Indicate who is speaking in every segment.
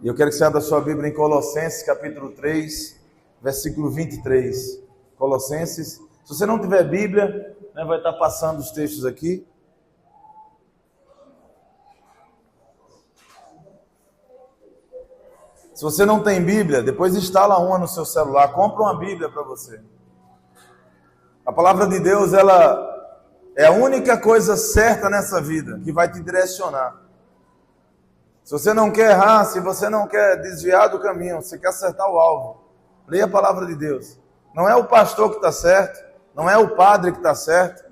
Speaker 1: E eu quero que você abra a sua Bíblia em Colossenses, capítulo 3, versículo 23. Colossenses. Se você não tiver Bíblia, vai estar passando os textos aqui. Se você não tem Bíblia, depois instala uma no seu celular, compra uma Bíblia para você. A palavra de Deus, ela é a única coisa certa nessa vida, que vai te direcionar. Se você não quer errar, se você não quer desviar do caminho, você quer acertar o alvo, leia a palavra de Deus. Não é o pastor que está certo, não é o padre que está certo,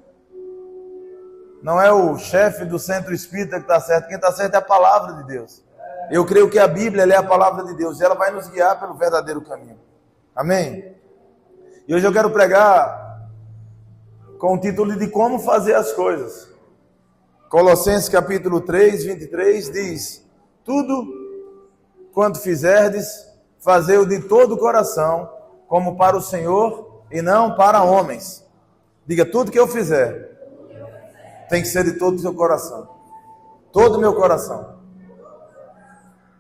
Speaker 1: não é o chefe do centro espírita que está certo, quem está certo é a palavra de Deus. Eu creio que a Bíblia é a palavra de Deus e ela vai nos guiar pelo verdadeiro caminho. Amém? E hoje eu quero pregar com o título de Como Fazer as Coisas. Colossenses capítulo 3, 23 diz: tudo quanto fizerdes, fazei-o de todo o coração, como para o Senhor e não para homens. Diga, tudo que eu fizer tem que ser de todo o seu coração. Todo o meu coração.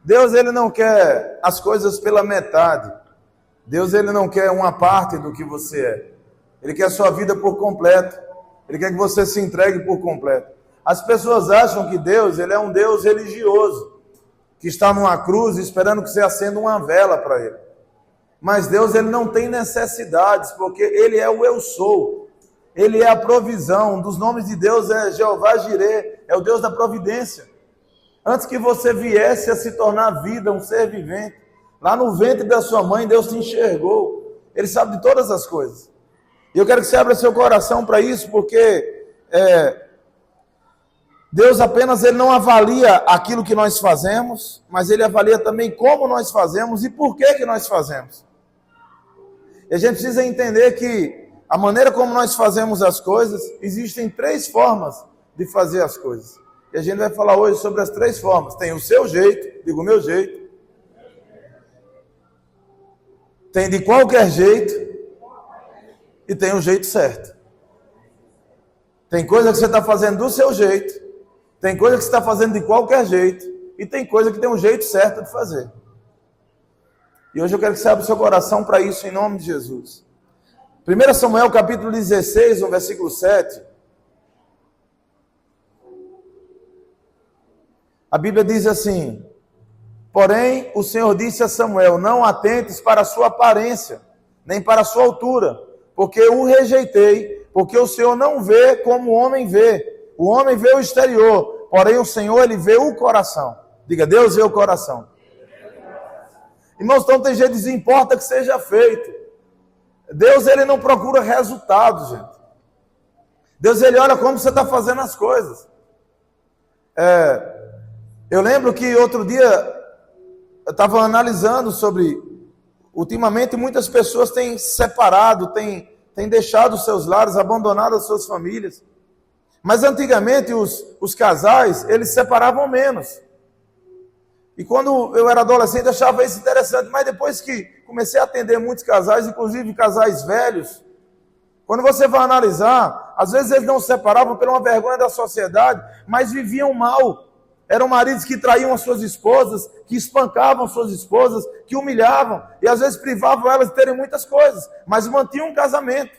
Speaker 1: Deus, ele não quer as coisas pela metade. Deus, ele não quer uma parte do que você é. Ele quer a sua vida por completo. Ele quer que você se entregue por completo. As pessoas acham que Deus, ele é um Deus religioso, que está numa cruz esperando que você acenda uma vela para ele. Mas Deus, ele não tem necessidades, porque ele é o eu sou. Ele é a provisão. Um dos nomes de Deus é Jeová Jireh, é o Deus da providência. Antes que você viesse a se tornar vida, um ser vivente, lá no ventre da sua mãe, Deus te enxergou. Ele sabe de todas as coisas. E eu quero que você abra seu coração para isso, porque Deus apenas ele não avalia aquilo que nós fazemos, mas ele avalia também como nós fazemos e por que nós fazemos. E a gente precisa entender que a maneira como nós fazemos as coisas, existem 3 formas de fazer as coisas. E a gente vai falar hoje sobre as 3 formas. Tem o seu jeito, digo o meu jeito. Tem de qualquer jeito. E tem o jeito certo. Tem coisa que você está fazendo do seu jeito. Tem coisa que você está fazendo de qualquer jeito. E tem coisa que tem um jeito certo de fazer. E hoje eu quero que você abra o seu coração para isso em nome de Jesus. 1 Samuel capítulo 16, no versículo 7. A Bíblia diz assim: porém o Senhor disse a Samuel, não atentes para a sua aparência, nem para a sua altura, porque o rejeitei, porque o Senhor não vê como o homem vê. O homem vê o exterior, porém o Senhor, ele vê o coração. Diga, Deus vê o coração. Irmãos, então tem gente que desimporta que seja feito. Deus, ele não procura resultados, gente. Deus, ele olha como você está fazendo as coisas. Eu lembro que outro dia eu estava analisando sobre, ultimamente muitas pessoas têm separado, têm deixado os seus lares, abandonado as suas famílias. Mas antigamente os casais, eles separavam menos. E quando eu era adolescente eu achava isso interessante, mas depois que comecei a atender muitos casais, inclusive casais velhos, quando você vai analisar, às vezes eles não se separavam por uma vergonha da sociedade, mas viviam mal. Eram maridos que traíam as suas esposas, que espancavam suas esposas, que humilhavam, e às vezes privavam elas de terem muitas coisas, mas mantinham um casamento.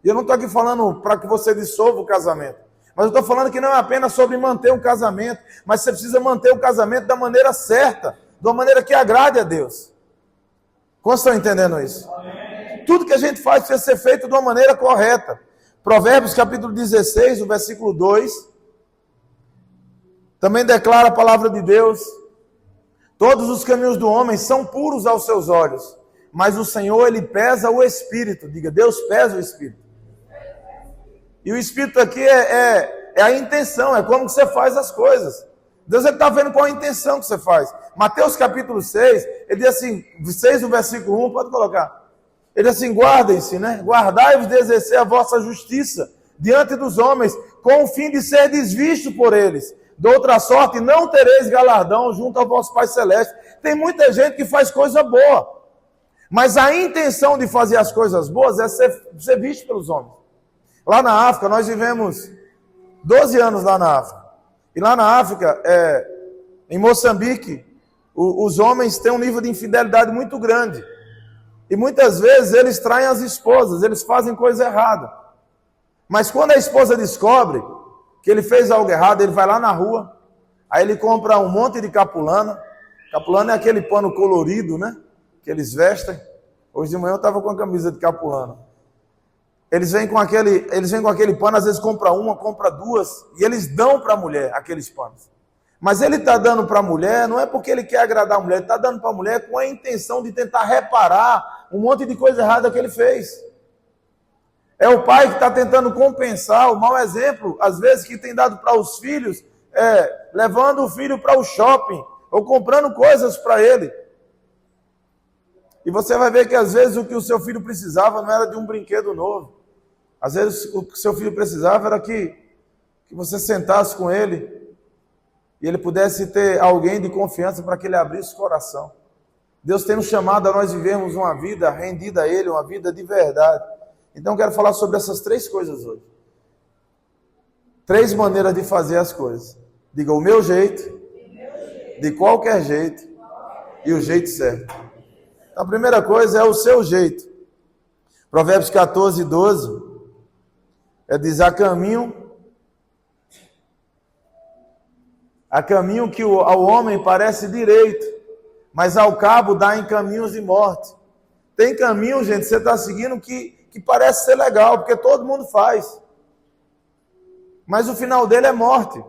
Speaker 1: E eu não estou aqui falando para que você dissolva o casamento, mas eu estou falando que não é apenas sobre manter um casamento, mas você precisa manter o casamento da maneira certa, de uma maneira que agrade a Deus. Como estão entendendo isso? Amém. Tudo que a gente faz precisa ser feito de uma maneira correta. Provérbios capítulo 16, o versículo 2, também declara a palavra de Deus: todos os caminhos do homem são puros aos seus olhos, mas o Senhor, ele pesa o espírito. Diga, Deus pesa o espírito. E o espírito aqui é a intenção, é como que você faz as coisas. Deus está vendo qual a intenção que você faz. Mateus capítulo 6, ele diz assim, 6 do versículo 1, pode colocar. Ele diz assim, guardem-se, guardai-vos de exercer a vossa justiça diante dos homens, com o fim de ser desvisto por eles. De outra sorte, não tereis galardão junto ao vosso Pai Celeste. Tem muita gente que faz coisa boa, mas a intenção de fazer as coisas boas é ser visto pelos homens. Lá na África, nós vivemos 12 anos lá na África. E lá na África, em Moçambique, Os homens têm um nível de infidelidade muito grande. E muitas vezes eles traem as esposas, eles fazem coisa errada. Mas quando a esposa descobre que ele fez algo errado, ele vai lá na rua, aí ele compra um monte de capulana. Capulana é aquele pano colorido, né? Que eles vestem. Hoje de manhã eu estava com a camisa de capulana. Eles vêm com aquele pano, às vezes compra uma, compra duas, e eles dão para a mulher aqueles panos. Mas ele está dando para a mulher, não é porque ele quer agradar a mulher, ele está dando para a mulher com a intenção de tentar reparar um monte de coisa errada que ele fez. É o pai que está tentando compensar o mau exemplo, às vezes, que tem dado para os filhos, levando o filho para o shopping, ou comprando coisas para ele. E você vai ver que às vezes o que o seu filho precisava não era de um brinquedo novo. Às vezes o que o seu filho precisava era que você sentasse com ele e ele pudesse ter alguém de confiança para que ele abrisse o coração. Deus tem nos chamado a nós vivermos uma vida rendida a Ele, uma vida de verdade. Então eu quero falar sobre essas 3 coisas hoje. 3 maneiras de fazer as coisas. Diga o meu jeito, de qualquer jeito e o jeito certo. A primeira coisa é o seu jeito. Provérbios 14, 12. Diz, há caminho que ao homem parece direito, mas ao cabo dá em caminhos de morte. Tem caminho, gente, você está seguindo que parece ser legal, porque todo mundo faz. Mas o final dele é morte.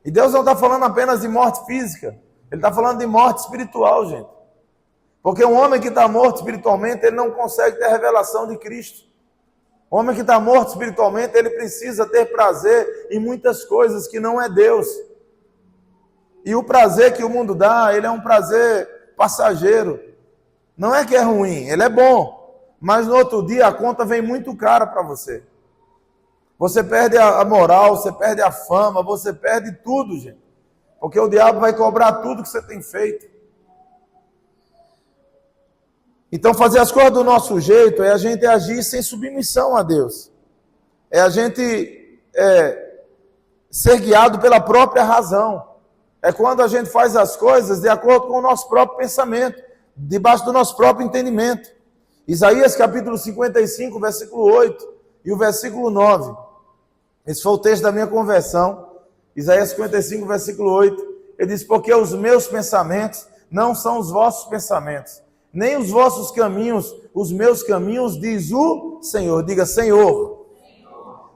Speaker 1: E Deus não está falando apenas de morte física. Ele está falando de morte espiritual, gente. Porque um homem que está morto espiritualmente, ele não consegue ter a revelação de Cristo. O homem que está morto espiritualmente, ele precisa ter prazer em muitas coisas que não é Deus. E o prazer que o mundo dá, ele é um prazer passageiro. Não é que é ruim, ele é bom. Mas no outro dia a conta vem muito cara para você. Você perde a moral, você perde a fama, você perde tudo, gente. Porque o diabo vai cobrar tudo que você tem feito. Então fazer as coisas do nosso jeito é a gente agir sem submissão a Deus. É a gente ser guiado pela própria razão. É quando a gente faz as coisas de acordo com o nosso próprio pensamento, debaixo do nosso próprio entendimento. Isaías capítulo 55, versículo 8 e o versículo 9. Esse foi o texto da minha conversão. Isaías 55, versículo 8. Ele diz, porque os meus pensamentos não são os vossos pensamentos, nem os vossos caminhos, os meus caminhos, diz o Senhor. Diga, Senhor.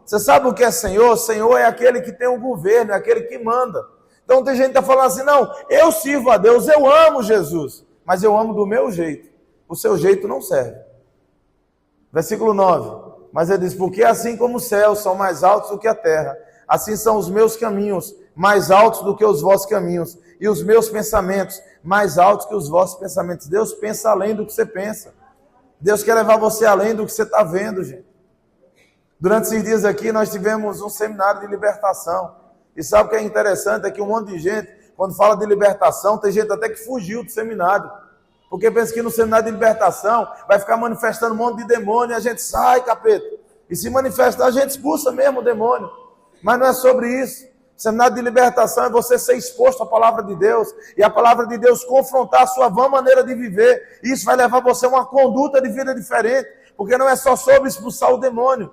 Speaker 1: Você sabe o que é Senhor? Senhor é aquele que tem o governo, é aquele que manda. Então tem gente que está falando assim, não, eu sirvo a Deus, eu amo Jesus, mas eu amo do meu jeito. O seu jeito não serve. Versículo 9. Mas ele diz, porque assim como os céus são mais altos do que a terra, assim são os meus caminhos mais altos do que os vossos caminhos, e os meus pensamentos mais altos que os vossos pensamentos. Deus pensa além do que você pensa. Deus quer levar você além do que você está vendo, gente. Durante esses dias aqui, nós tivemos um seminário de libertação. E sabe o que é interessante? É que um monte de gente, quando fala de libertação, tem gente até que fugiu do seminário. Porque pensa que no seminário de libertação vai ficar manifestando um monte de demônio e a gente sai, capeta. E se manifestar, a gente expulsa mesmo o demônio. Mas não é sobre isso. O seminário de libertação é você ser exposto à palavra de Deus. E a palavra de Deus confrontar a sua vã maneira de viver. Isso vai levar você a uma conduta de vida diferente. Porque não é só sobre expulsar o demônio.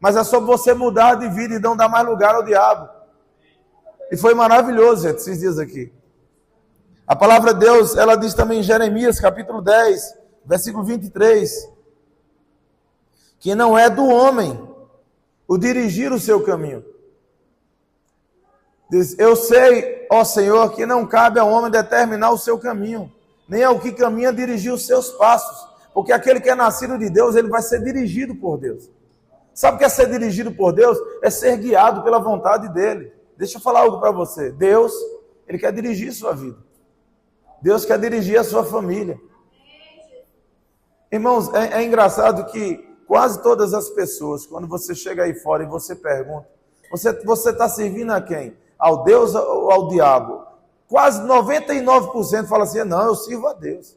Speaker 1: Mas é sobre você mudar de vida e não dar mais lugar ao diabo. E foi maravilhoso, gente, esses dias aqui. A palavra de Deus, ela diz também em Jeremias, capítulo 10, versículo 23, que não é do homem o dirigir o seu caminho. Diz, eu sei, ó Senhor, que não cabe ao homem determinar o seu caminho, nem ao que caminha dirigir os seus passos, porque aquele que é nascido de Deus, ele vai ser dirigido por Deus. Sabe o que é ser dirigido por Deus? É ser guiado pela vontade dele. Deixa eu falar algo para você. Deus, ele quer dirigir sua vida. Deus quer dirigir a sua família. Irmãos, é engraçado que quase todas as pessoas, quando você chega aí fora e você pergunta, você está servindo a quem? Ao Deus ou ao diabo? Quase 99% fala assim, não, eu sirvo a Deus.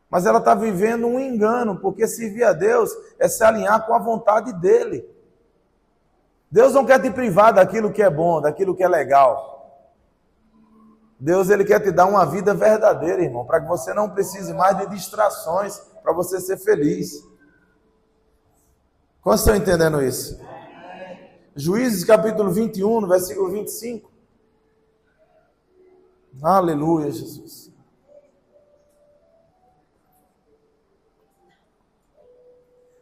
Speaker 1: Mas ela está vivendo um engano, porque servir a Deus é se alinhar com a vontade dele. Deus não quer te privar daquilo que é bom, daquilo que é legal. Deus, Ele quer te dar uma vida verdadeira, irmão, para que você não precise mais de distrações, para você ser feliz. Quantos estão entendendo isso? Juízes capítulo 21, no versículo 25. Aleluia, Jesus.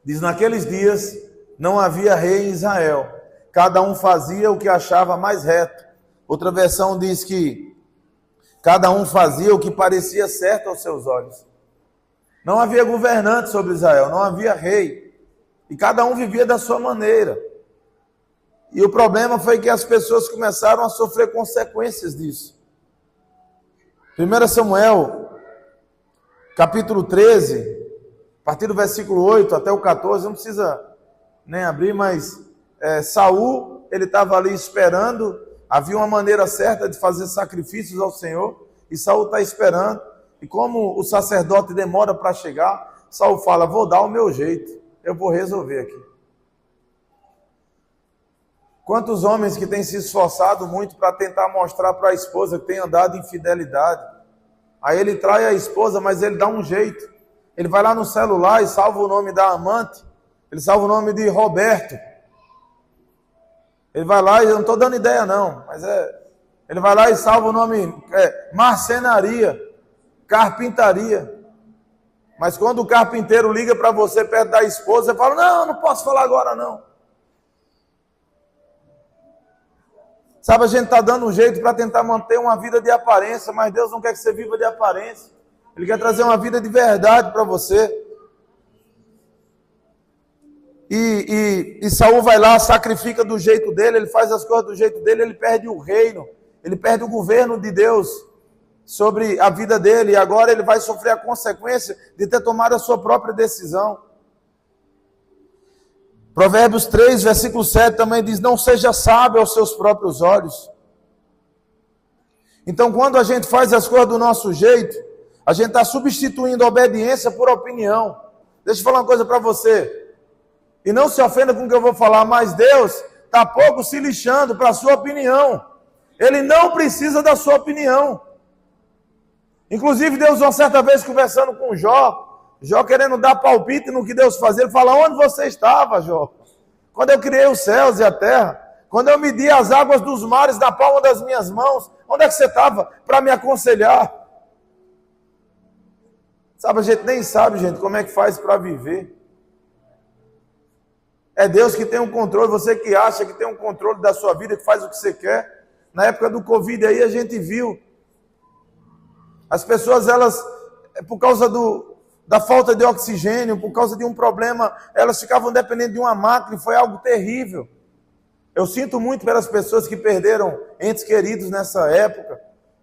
Speaker 1: Diz, naqueles dias não havia rei em Israel. Cada um fazia o que achava mais reto. Outra versão diz que cada um fazia o que parecia certo aos seus olhos. Não havia governante sobre Israel, não havia rei. E cada um vivia da sua maneira. E o problema foi que as pessoas começaram a sofrer consequências disso. 1 Samuel, capítulo 13, a partir do versículo 8 até o 14, não precisa nem abrir, mas Saul, ele estava ali esperando, havia uma maneira certa de fazer sacrifícios ao Senhor, e Saul está esperando, e como o sacerdote demora para chegar, Saul fala, vou dar o meu jeito, eu vou resolver aqui. Quantos homens que têm se esforçado muito para tentar mostrar para a esposa que tem andado em fidelidade, aí ele trai a esposa, mas ele dá um jeito, ele vai lá no celular e salva o nome da amante, ele salva o nome de Roberto, ele vai lá, e eu não estou dando ideia não, mas ele vai lá e salva o nome marcenaria, carpintaria. Mas quando o carpinteiro liga para você perto da esposa, você fala, não posso falar agora não. Sabe, a gente está dando um jeito para tentar manter uma vida de aparência, mas Deus não quer que você viva de aparência. Ele quer trazer uma vida de verdade para você. E Saul vai lá, sacrifica do jeito dele, ele faz as coisas do jeito dele, ele perde o reino, ele perde o governo de Deus sobre a vida dele, e agora ele vai sofrer a consequência de ter tomado a sua própria decisão. Provérbios 3, versículo 7 também diz, não seja sábio aos seus próprios olhos. Então, quando a gente faz as coisas do nosso jeito, a gente está substituindo a obediência por opinião. Deixa eu falar uma coisa para você. E não se ofenda com o que eu vou falar, mas Deus está pouco se lixando para a sua opinião. Ele não precisa da sua opinião. Inclusive, Deus, uma certa vez, conversando com Jó querendo dar palpite no que Deus fazia, ele fala, onde você estava, Jó? Quando eu criei os céus e a terra, quando eu medi as águas dos mares na palma das minhas mãos, onde é que você estava para me aconselhar? Sabe, a gente nem sabe, gente, como é que faz para viver. É Deus que tem um controle, você que acha que tem um controle da sua vida, que faz o que você quer. Na época do Covid aí a gente viu. As pessoas, elas, por causa da falta de oxigênio, por causa de um problema, elas ficavam dependendo de uma máquina, e foi algo terrível. Eu sinto muito pelas pessoas que perderam entes queridos nessa época.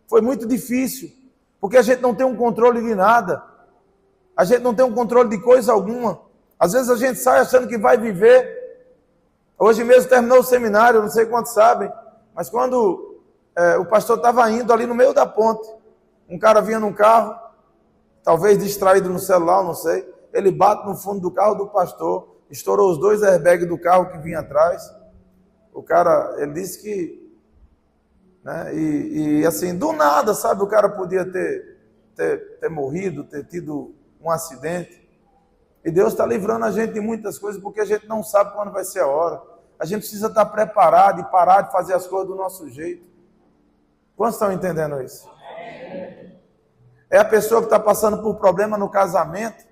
Speaker 1: Foi muito difícil, porque a gente não tem um controle de nada. A gente não tem um controle de coisa alguma. Às vezes a gente sai achando que vai viver. Hoje mesmo terminou o seminário, não sei quantos sabem, mas quando o pastor estava indo ali no meio da ponte, um cara vinha num carro, talvez distraído no celular, não sei, ele bate no fundo do carro do pastor, estourou os 2 airbags do carro que vinha atrás. O cara, ele disse que, né, e assim, do nada, sabe, o cara podia ter morrido, ter tido um acidente. E Deus está livrando a gente de muitas coisas, porque a gente não sabe quando vai ser a hora. A gente precisa estar preparado e parar de fazer as coisas do nosso jeito. Quantos estão entendendo isso? É a pessoa que está passando por problema no casamento,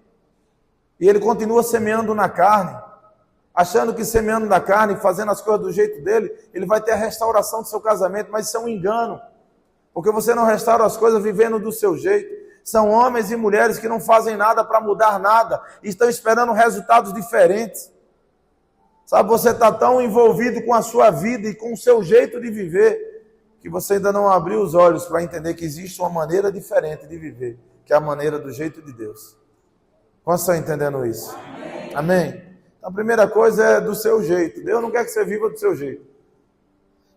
Speaker 1: e ele continua semeando na carne, achando que semeando na carne, fazendo as coisas do jeito dele, ele vai ter a restauração do seu casamento, mas isso é um engano, porque você não restaura as coisas vivendo do seu jeito. São homens e mulheres que não fazem nada para mudar nada, e estão esperando resultados diferentes. Sabe, você está tão envolvido com a sua vida e com o seu jeito de viver, que você ainda não abriu os olhos para entender que existe uma maneira diferente de viver, que é a maneira do jeito de Deus. Quantos estão entendendo isso? Amém? Amém? Então, a primeira coisa é do seu jeito. Deus não quer que você viva do seu jeito.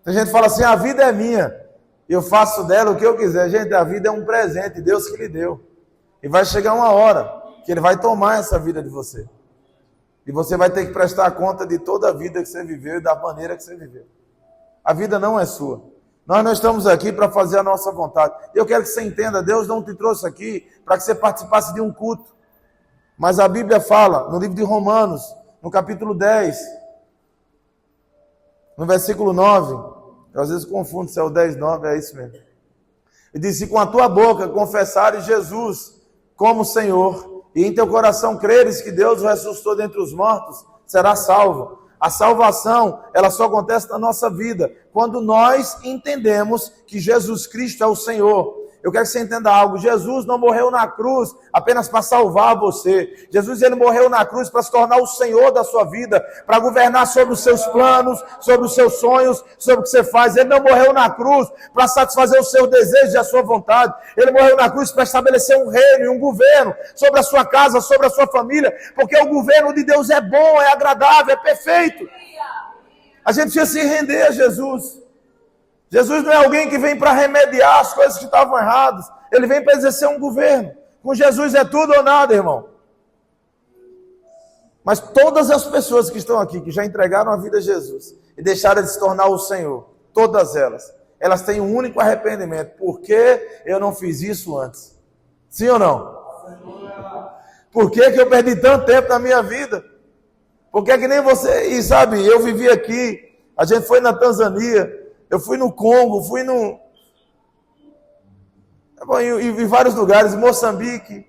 Speaker 1: Tem gente que fala assim, a vida é minha, eu faço dela o que eu quiser. Gente, a vida é um presente, Deus que lhe deu. E vai chegar uma hora que Ele vai tomar essa vida de você. E você vai ter que prestar conta de toda a vida que você viveu e da maneira que você viveu. A vida não é sua. Nós não estamos aqui para fazer a nossa vontade. Eu quero que você entenda, Deus não te trouxe aqui para que você participasse de um culto. Mas a Bíblia fala, no livro de Romanos, no capítulo 10, no versículo 9, eu às vezes confundo se é o 10, 9, é isso mesmo. E diz: se com a tua boca confessares Jesus como Senhor, e em teu coração creres que Deus o ressuscitou dentre os mortos, serás salvo. A salvação, ela só acontece na nossa vida, quando nós entendemos que Jesus Cristo é o Senhor. Eu quero que você entenda algo: Jesus não morreu na cruz apenas para salvar você. Jesus, ele morreu na cruz para se tornar o Senhor da sua vida, para governar sobre os seus planos, sobre os seus sonhos, sobre o que você faz. Ele não morreu na cruz para satisfazer os seus desejos e a sua vontade. Ele morreu na cruz para estabelecer um reino e um governo sobre a sua casa, sobre a sua família, porque o governo de Deus é bom, é agradável, é perfeito. A gente precisa se render a Jesus. Jesus não é alguém que vem para remediar as coisas que estavam erradas. Ele vem para exercer um governo. Com Jesus é tudo ou nada, irmão. Mas todas as pessoas que estão aqui, que já entregaram a vida a Jesus e deixaram de se tornar o Senhor, todas elas têm um único arrependimento. Por que eu não fiz isso antes? Sim ou não? Por que eu perdi tanto tempo na minha vida? Porque é que nem você. E sabe, eu vivi aqui, a gente foi na Tanzânia, eu fui no Congo, fui em vários lugares, Moçambique,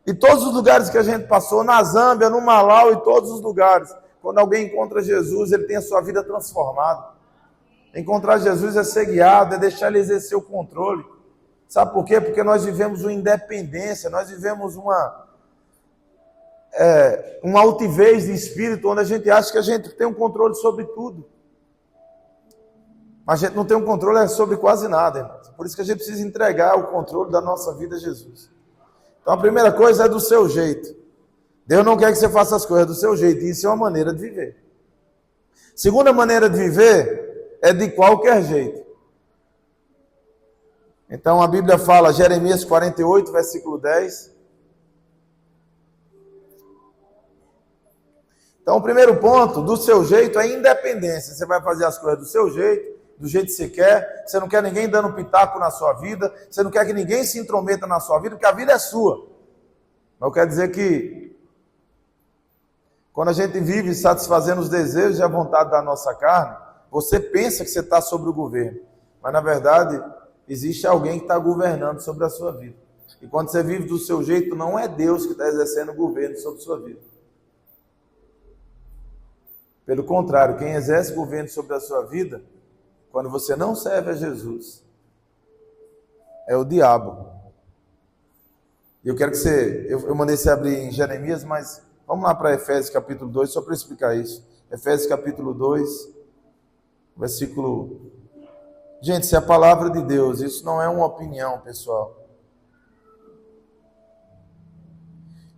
Speaker 1: e todos os lugares que a gente passou, na Zâmbia, no Malau, e todos os lugares. Quando alguém encontra Jesus, ele tem a sua vida transformada. Encontrar Jesus é ser guiado, é deixar ele exercer o controle. Sabe por quê? Porque nós vivemos uma independência, nós vivemos uma altivez de espírito, onde a gente acha que a gente tem um controle sobre tudo. Mas a gente não tem um controle sobre quase nada, irmãos. Por isso que a gente precisa entregar o controle da nossa vida a Jesus. Então a primeira coisa é do seu jeito. Deus não quer que você faça as coisas do seu jeito. Isso é uma maneira de viver. Segunda maneira de viver é de qualquer jeito. Então a Bíblia fala, Jeremias 48, versículo 10. Então o primeiro ponto, do seu jeito, é independência. Você vai fazer as coisas do seu jeito, do jeito que você quer. Você não quer ninguém dando pitaco na sua vida. Você não quer que ninguém se intrometa na sua vida, porque a vida é sua. Mas eu quero dizer que quando a gente vive satisfazendo os desejos e a vontade da nossa carne, você pensa que você está sobre o governo. Mas na verdade, existe alguém que está governando sobre a sua vida. E quando você vive do seu jeito, não é Deus que está exercendo o governo sobre a sua vida. Pelo contrário, quem exerce governo sobre a sua vida, quando você não serve a Jesus, é o diabo. E eu quero que você... Eu mandei você abrir em Jeremias, mas vamos lá para Efésios capítulo 2, só para explicar isso. Efésios capítulo 2, versículo... Gente, isso é a palavra de Deus, isso não é uma opinião, pessoal.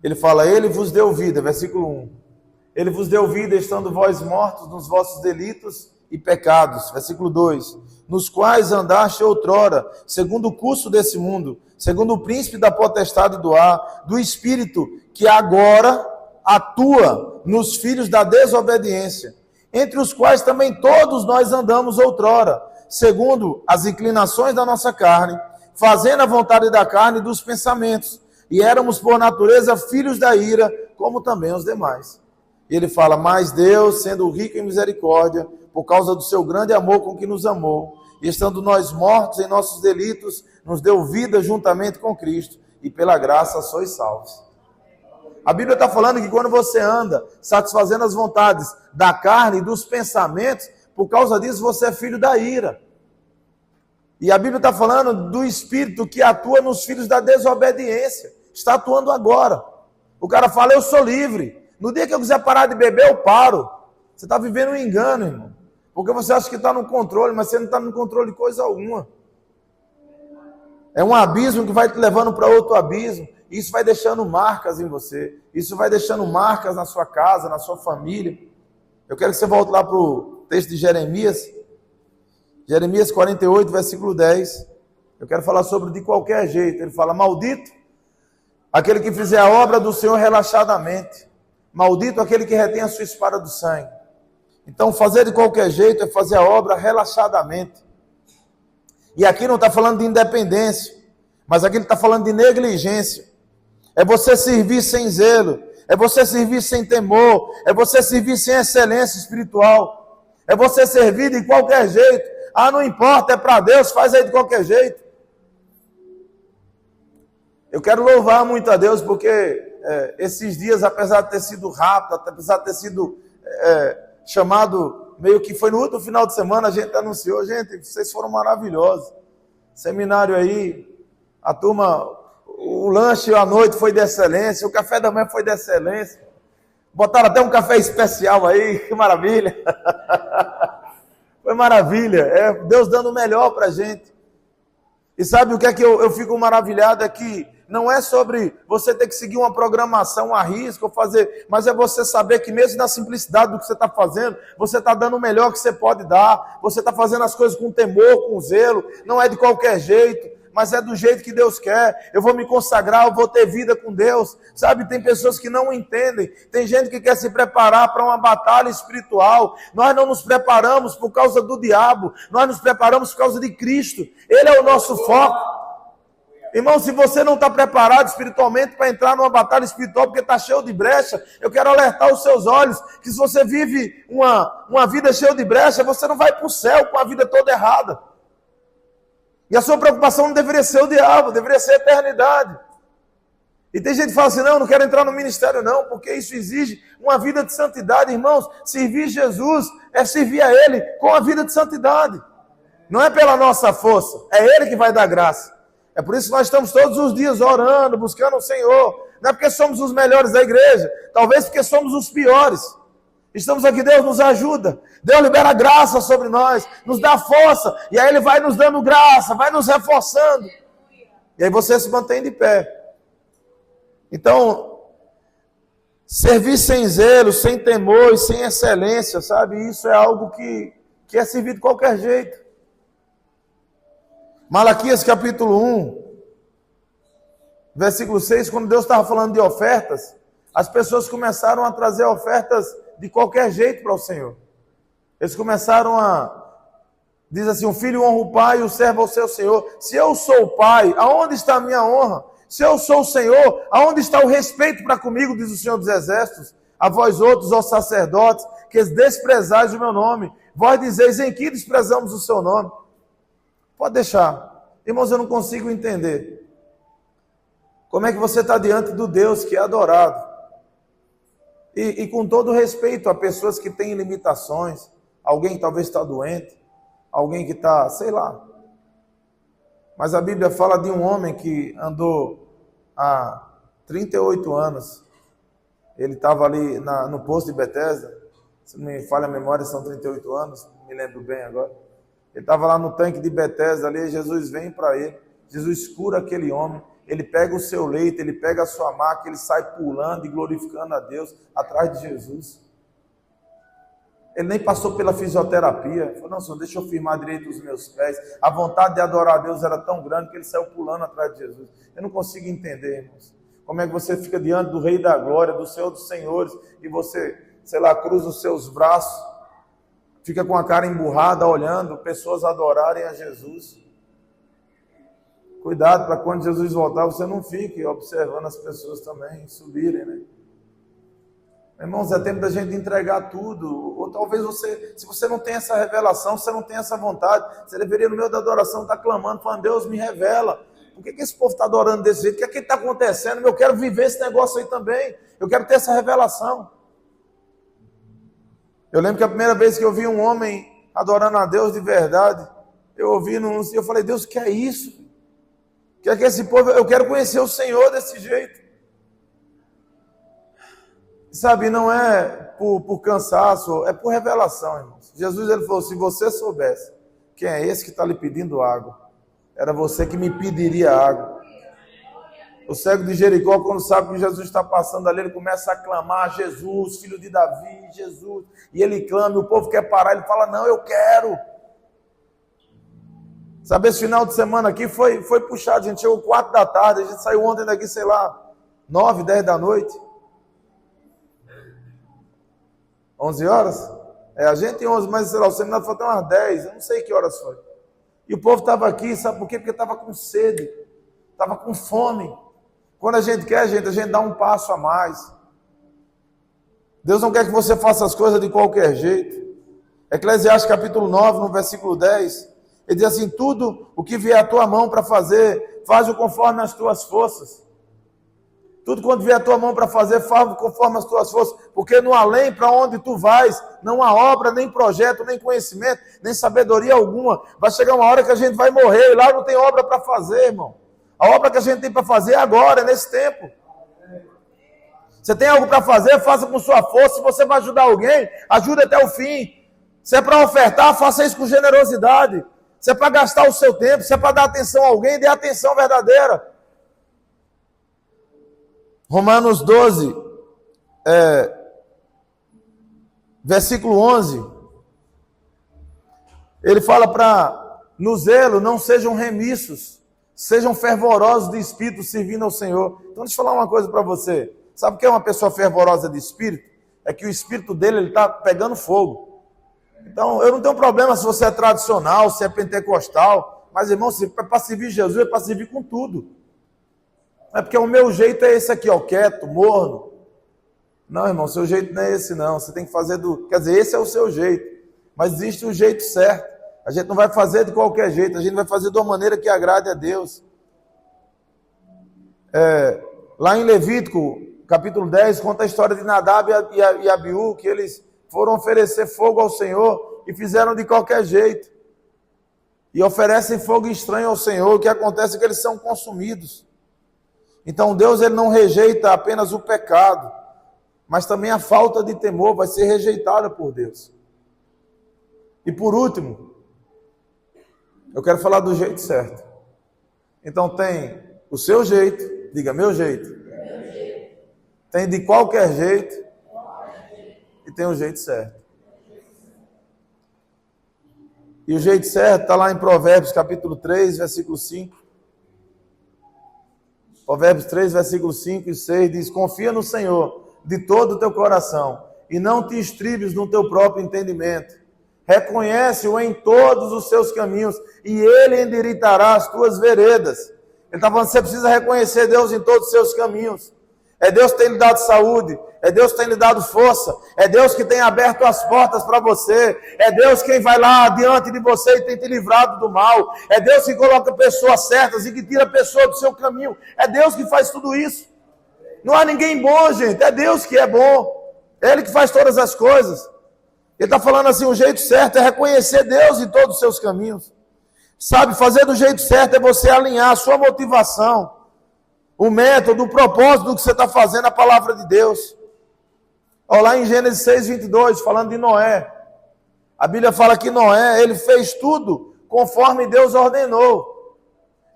Speaker 1: Ele fala, ele vos deu vida, versículo 1. Ele vos deu vida, estando vós mortos nos vossos delitos e pecados. Versículo 2. Nos quais andaste outrora, segundo o curso desse mundo, segundo o príncipe da potestade do ar, do espírito que agora atua nos filhos da desobediência, entre os quais também todos nós andamos outrora, segundo as inclinações da nossa carne, fazendo a vontade da carne e dos pensamentos, e éramos por natureza filhos da ira, como também os demais. E ele fala, mas Deus, sendo rico em misericórdia, por causa do seu grande amor com que nos amou, e estando nós mortos em nossos delitos, nos deu vida juntamente com Cristo, e pela graça sois salvos. A Bíblia está falando que quando você anda satisfazendo as vontades da carne e dos pensamentos, por causa disso você é filho da ira. E a Bíblia está falando do Espírito que atua nos filhos da desobediência. Está atuando agora. O cara fala, eu sou livre. No dia que eu quiser parar de beber, eu paro. Você está vivendo um engano, irmão. Porque você acha que está no controle, mas você não está no controle de coisa alguma. É um abismo que vai te levando para outro abismo. Isso vai deixando marcas em você. Isso vai deixando marcas na sua casa, na sua família. Eu quero que você volte lá para o texto de Jeremias. Jeremias 48, versículo 10. Eu quero falar sobre de qualquer jeito. Ele fala, maldito aquele que fizer a obra do Senhor relaxadamente. Maldito aquele que retém a sua espada do sangue. Então, fazer de qualquer jeito é fazer a obra relaxadamente. E aqui não está falando de independência, mas aqui ele está falando de negligência. É você servir sem zelo, é você servir sem temor, é você servir sem excelência espiritual, é você servir de qualquer jeito. Ah, não importa, é para Deus, faz aí de qualquer jeito. Eu quero louvar muito a Deus porque esses dias, apesar de ter sido rápido, apesar de ter sido chamado, meio que foi no último final de semana, a gente anunciou, gente, vocês foram maravilhosos. Seminário aí, a turma, o lanche à noite foi de excelência, o café da manhã foi de excelência. Botaram até um café especial aí, que maravilha. Foi maravilha, Deus dando o melhor para a gente. E sabe o que é que eu fico maravilhado? É que não é sobre você ter que seguir uma programação a risco, fazer, mas é você saber que mesmo na simplicidade do que você está fazendo, você está dando o melhor que você pode dar, você está fazendo as coisas com temor, com zelo, não é de qualquer jeito, mas é do jeito que Deus quer. Eu vou me consagrar, eu vou ter vida com Deus. Sabe, tem pessoas que não entendem, tem gente que quer se preparar para uma batalha espiritual. Nós não nos preparamos por causa do diabo, nós nos preparamos por causa de Cristo. Ele é o nosso foco. Irmão, se você não está preparado espiritualmente para entrar numa batalha espiritual porque está cheio de brecha, eu quero alertar os seus olhos que se você vive uma vida cheia de brecha, você não vai para o céu com a vida toda errada. E a sua preocupação não deveria ser o diabo, deveria ser a eternidade. E tem gente que fala assim, não quero entrar no ministério não, porque isso exige uma vida de santidade. Irmãos, servir Jesus é servir a Ele com a vida de santidade. Não é pela nossa força, é Ele que vai dar graça. É por isso que nós estamos todos os dias orando, buscando o Senhor. Não é porque somos os melhores da igreja, talvez porque somos os piores. Estamos aqui, Deus nos ajuda, Deus libera graça sobre nós, nos dá força, e aí Ele vai nos dando graça, vai nos reforçando. E aí você se mantém de pé. Então, servir sem zelo, sem temor e sem excelência, sabe? Isso é algo que é servir de qualquer jeito. Malaquias capítulo 1, versículo 6, quando Deus estava falando de ofertas, as pessoas começaram a trazer ofertas de qualquer jeito para o Senhor. Eles começaram diz assim, o filho honra o pai e o servo ao seu senhor. Se eu sou o pai, aonde está a minha honra? Se eu sou o Senhor, aonde está o respeito para comigo, diz o Senhor dos Exércitos? A vós outros, ó sacerdotes, que desprezais o meu nome. Vós dizeis, em que desprezamos o seu nome? Pode deixar. Irmãos, eu não consigo entender. Como é que você está diante do Deus que é adorado? E com todo respeito a pessoas que têm limitações, alguém que talvez está doente, alguém que está, sei lá. Mas a Bíblia fala de um homem que andou há 38 anos. Ele estava ali no poço de Betesda, se não me falha a memória, são 38 anos, não me lembro bem agora. Ele estava lá no tanque de Betesda ali, Jesus vem para ele, Jesus cura aquele homem, ele pega o seu leito, ele pega a sua maca, ele sai pulando e glorificando a Deus atrás de Jesus. Ele nem passou pela fisioterapia, falou, não, Senhor, deixa eu firmar direito os meus pés. A vontade de adorar a Deus era tão grande que ele saiu pulando atrás de Jesus. Eu não consigo entender, irmãos, como é que você fica diante do Rei da Glória, do Senhor dos Senhores, e você, sei lá, cruza os seus braços, fica com a cara emburrada, olhando pessoas adorarem a Jesus. Cuidado para quando Jesus voltar, você não fique observando as pessoas também subirem, né? Irmãos, é tempo da gente entregar tudo. Ou talvez você, se você não tem essa revelação, você não tem essa vontade, você deveria no meio da adoração estar clamando, falando, Deus me revela. Por que esse povo está adorando desse jeito? O que está acontecendo? Eu quero viver esse negócio aí também. Eu quero ter essa revelação. Eu lembro que a primeira vez que eu vi um homem adorando a Deus de verdade, eu ouvi e eu falei, Deus, o que é isso? Que é que esse povo, eu quero conhecer o Senhor desse jeito. Sabe, não é por cansaço, é por revelação, irmãos. Jesus, ele falou, se você soubesse quem é esse que está lhe pedindo água, era você que me pediria água. O cego de Jericó, quando sabe que Jesus está passando ali, ele começa a clamar, Jesus, filho de Davi, Jesus. E ele clama, e o povo quer parar, ele fala, não, eu quero. Sabe, esse final de semana aqui foi puxado, a gente chegou 4 da tarde, a gente saiu ontem daqui, sei lá, 9, 10 da noite. 11 horas? A gente 11, mas sei lá, o seminário foi até umas 10, eu não sei que horas foi. E o povo estava aqui, sabe por quê? Porque estava com sede, estava com fome. Quando a gente quer, gente, a gente dá um passo a mais. Deus não quer que você faça as coisas de qualquer jeito. Eclesiastes capítulo 9, no versículo 10, ele diz assim: tudo o que vier à tua mão para fazer, faz-o conforme as tuas forças. Tudo quanto vier à tua mão para fazer, faz-o conforme as tuas forças. Porque no além para onde tu vais, não há obra, nem projeto, nem conhecimento, nem sabedoria alguma. Vai chegar uma hora que a gente vai morrer, e lá não tem obra para fazer, irmão. A obra que a gente tem para fazer é agora, é nesse tempo. Você tem algo para fazer, faça com sua força. Se você vai ajudar alguém, ajude até o fim. Se é para ofertar, faça isso com generosidade. Se é para gastar o seu tempo, se é para dar atenção a alguém, dê atenção verdadeira. Romanos 12, versículo 11. Ele fala para, no zelo, não sejam remissos, sejam fervorosos de espírito servindo ao Senhor. Então deixa eu falar uma coisa para você. Sabe o que é uma pessoa fervorosa de espírito? É que o espírito dele está pegando fogo. Então, eu não tenho problema se você é tradicional, se é pentecostal, mas, irmão, se é para servir Jesus, é para servir com tudo. É porque o meu jeito é esse aqui, ó, quieto, morno. Não, irmão, seu jeito não é esse, não. Você tem que fazer quer dizer, esse é o seu jeito. Mas existe o jeito certo. A gente não vai fazer de qualquer jeito, a gente vai fazer de uma maneira que agrade a Deus. Lá em Levítico, capítulo 10, conta a história de Nadab e Abiú, que eles foram oferecer fogo ao Senhor e fizeram de qualquer jeito. E oferecem fogo estranho ao Senhor, o que acontece é que eles são consumidos. Então Deus, ele não rejeita apenas o pecado, mas também a falta de temor vai ser rejeitada por Deus. E por último, eu quero falar do jeito certo. Então tem o seu jeito, diga meu jeito. Tem de qualquer jeito e tem o jeito certo. E o jeito certo está lá em Provérbios capítulo 3, versículo 5. Provérbios 3, versículo 5 e 6 diz: confia no Senhor de todo o teu coração e não te estribes no teu próprio entendimento. Reconhece-o em todos os seus caminhos e Ele endireitará as tuas veredas. Ele está falando que você precisa reconhecer Deus em todos os seus caminhos. É Deus que tem lhe dado saúde, é Deus que tem lhe dado força, é Deus que tem aberto as portas para você, é Deus quem vai lá diante de você e tem te livrado do mal, é Deus que coloca pessoas certas e que tira a pessoa do seu caminho, é Deus que faz tudo isso. Não há ninguém bom, gente, é Deus que é bom, é Ele que faz todas as coisas. Ele está falando assim, o jeito certo é reconhecer Deus em todos os seus caminhos. Sabe, fazer do jeito certo é você alinhar a sua motivação, o método, o propósito do que você está fazendo, a palavra de Deus. Olha lá em Gênesis 6, 22, falando de Noé. A Bíblia fala que Noé, ele fez tudo conforme Deus ordenou.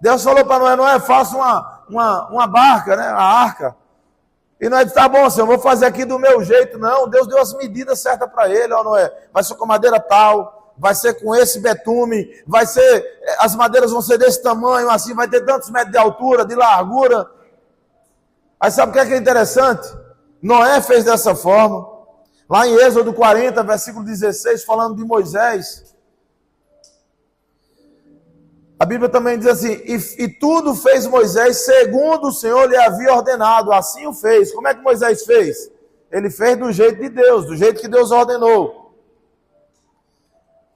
Speaker 1: Deus falou para Noé: Noé, faça uma barca, né, a arca. E Noé disse: tá bom, Senhor, vou fazer aqui do meu jeito. Não, Deus deu as medidas certas para ele. Ó, Noé, vai ser com madeira tal, vai ser com esse betume, vai ser, as madeiras vão ser desse tamanho, assim, vai ter tantos metros de altura, de largura. Aí sabe o que é interessante? Noé fez dessa forma. Lá em Êxodo 40, versículo 16, falando de Moisés, a Bíblia também diz assim: e tudo fez Moisés segundo o Senhor lhe havia ordenado, assim o fez. Como é que Moisés fez? Ele fez do jeito de Deus, do jeito que Deus ordenou.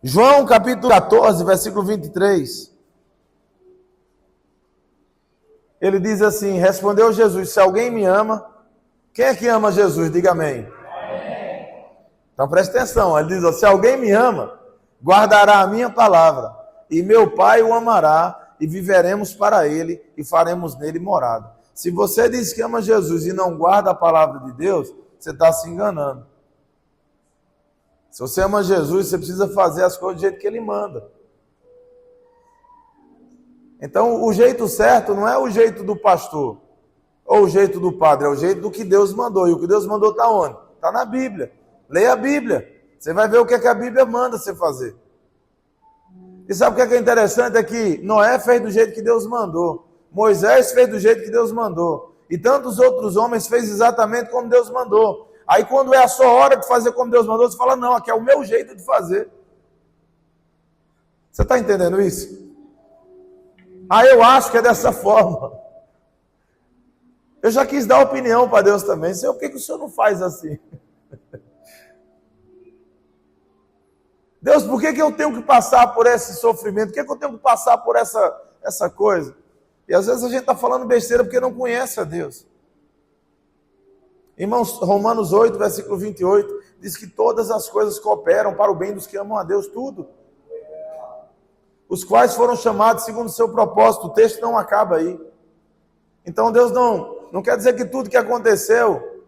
Speaker 1: João capítulo 14, versículo 23. Ele diz assim: respondeu Jesus: se alguém me ama, quem é que ama Jesus? Diga amém. Amém. Então preste atenção, ele diz: se alguém me ama, guardará a minha palavra, e meu Pai o amará, e viveremos para ele, e faremos nele morada. Se você diz que ama Jesus e não guarda a palavra de Deus, você está se enganando. Se você ama Jesus, você precisa fazer as coisas do jeito que Ele manda. Então, o jeito certo não é o jeito do pastor, ou o jeito do padre, é o jeito do que Deus mandou. E o que Deus mandou está onde? Está na Bíblia. Leia a Bíblia. Você vai ver o que a Bíblia manda você fazer. E sabe o que é interessante? É que Noé fez do jeito que Deus mandou. Moisés fez do jeito que Deus mandou. E tantos outros homens fez exatamente como Deus mandou. Aí quando é a sua hora de fazer como Deus mandou, você fala: não, aqui é o meu jeito de fazer. Você está entendendo isso? Ah, eu acho que é dessa forma. Eu já quis dar opinião para Deus também. Senhor, por que o Senhor não faz assim? Deus, por que eu tenho que passar por esse sofrimento? Por que eu tenho que passar por essa coisa? E às vezes a gente está falando besteira porque não conhece a Deus. Irmãos, Romanos 8, versículo 28, diz que todas as coisas cooperam para o bem dos que amam a Deus, tudo. Os quais foram chamados segundo o seu propósito. O texto não acaba aí. Então Deus não quer dizer que tudo que aconteceu